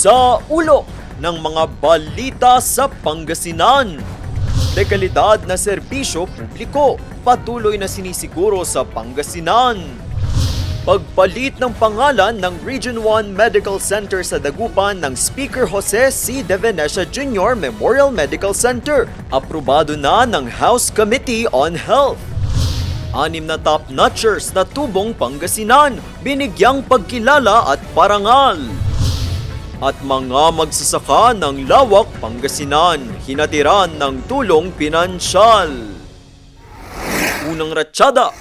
Sa ulo ng mga balita sa Pangasinan. Dekalidad na serbisyo publiko, patuloy na sinisiguro sa Pangasinan. Pagpalit ng pangalan ng Region 1 Medical Center sa Dagupan ng Speaker Jose C. De Venecia Jr. Memorial Medical Center. Aprobado na ng House Committee on Health. 6 na top-notchers na tubong Pangasinan, binigyang pagkilala at parangal. At mga magsasaka ng Lawak, Pangasinan, hinatiran ng tulong pinansyal. Unang ratsyada,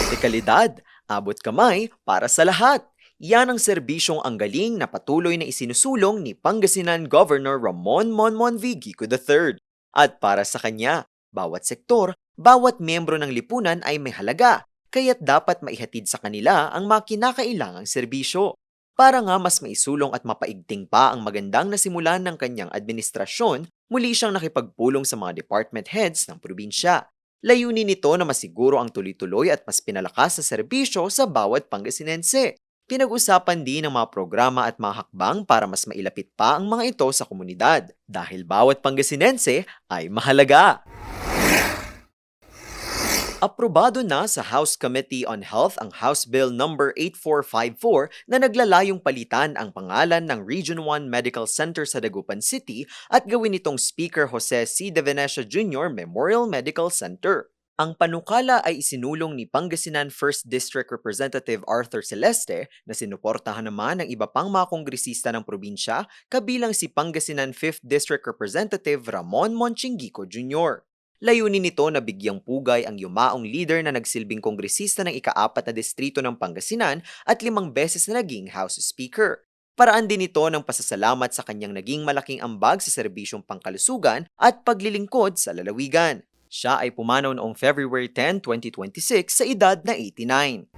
dekalidad, abot kamay para sa lahat. Yan ang serbisyong ang galing na patuloy na isinusulong ni Pangasinan Governor Ramon Monmon V. Gico III. At para sa kanya, bawat sektor, bawat miyembro ng lipunan ay may halaga, kaya't dapat maihatid sa kanila ang mga kinakailangang serbisyo. Para nga mas maisulong at mapaigting pa ang magandang nasimulan ng kanyang administrasyon, muli siyang nakipagpulong sa mga department heads ng probinsya. Layunin nito na masiguro ang tuloy-tuloy at mas pinalakas na serbisyo sa bawat Pangasinense. Pinag-usapan din ang mga programa at mga hakbang para mas mailapit pa ang mga ito sa komunidad, dahil bawat Pangasinense ay mahalaga. Aprobado na sa House Committee on Health ang House Bill No. 8454 na naglalayong palitan ang pangalan ng Region 1 Medical Center sa Dagupan City at gawin itong Speaker Jose C. De Venecia Jr. Memorial Medical Center. Ang panukala ay isinulong ni Pangasinan 1st District Representative Arthur Celeste na sinuportahan naman ng iba pang mga kongresista ng probinsya, kabilang si Pangasinan 5th District Representative Ramon Monchingico Jr. Layunin nito na bigyang pugay ang yumaong leader na nagsilbing kongresista ng ika-4 na distrito ng Pangasinan at 5 beses na naging House Speaker. Paraan din ito ng pasasalamat sa kanyang naging malaking ambag sa serbisyong pangkalusugan at paglilingkod sa lalawigan. Siya ay pumanaw noong February 10, 2026 sa edad na 89.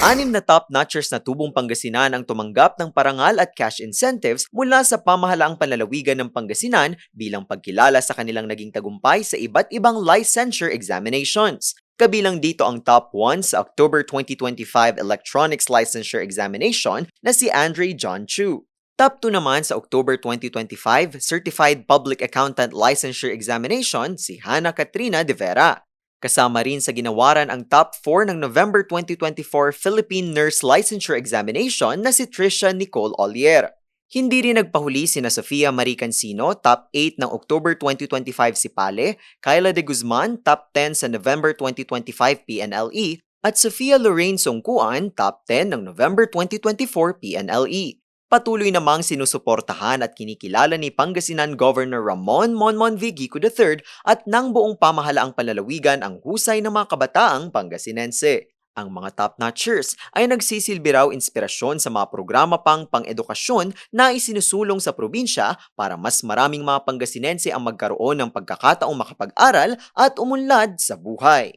6 na top-notchers na tubong Pangasinan ang tumanggap ng parangal at cash incentives mula sa pamahalaang panlalawigan ng Pangasinan bilang pagkilala sa kanilang naging tagumpay sa iba't ibang licensure examinations. Kabilang dito ang top 1 sa October 2025 Electronics Licensure Examination na si Andre John Chu. Top 2 naman sa October 2025 Certified Public Accountant Licensure Examination si Hannah Katrina De Vera. Kasama rin sa ginawaran ang top 4 ng November 2024 Philippine Nurse Licensure Examination na si Tricia Nicole Ollier. Hindi rin nagpahuli sina Sofia Marie Cancino, top 8 ng October 2025 si Pale, Kyla de Guzman, top 10 sa November 2025 PNLE, at Sofia Lorraine Songkuan, top 10 ng November 2024 PNLE. Patuloy namang sinusuportahan at kinikilala ni Pangasinan Governor Ramon Monmon V. Gico III at ng buong pamahalaang panlalawigan ang husay ng mga kabataang Pangasinense. Ang mga top-notchers ay nagsisilbi raw inspirasyon sa mga programa pang pang-edukasyon na isinusulong sa probinsya para mas maraming mga Pangasinense ang magkaroon ng pagkakataong makapag-aral at umunlad sa buhay.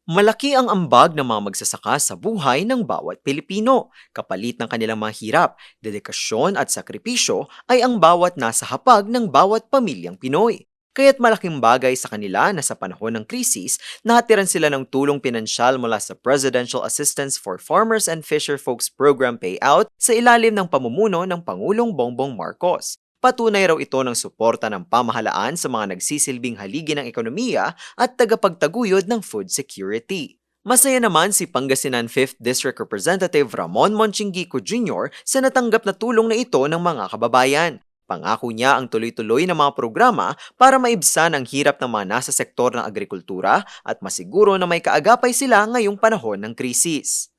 Malaki ang ambag ng mga magsasaka sa buhay ng bawat Pilipino. Kapalit ng kanilang mga hirap, dedikasyon at sakripisyo ay ang bawat nasa hapag ng bawat pamilyang Pinoy. Kaya't malaking bagay sa kanila na sa panahon ng krisis, nahatiran sila ng tulong pinansyal mula sa Presidential Assistance for Farmers and Fisherfolks Program payout sa ilalim ng pamumuno ng Pangulong Bongbong Marcos. Patunay raw ito ng suporta ng pamahalaan sa mga nagsisilbing haligi ng ekonomiya at tagapagtaguyod ng food security. Masaya naman si Pangasinan 5th District Representative Ramon Monchingico Jr. sa natanggap na tulong na ito ng mga kababayan. Pangako niya ang tuloy-tuloy na mga programa para maibsan ang hirap ng mga nasa sektor ng agrikultura at masiguro na may kaagapay sila ngayong panahon ng krisis.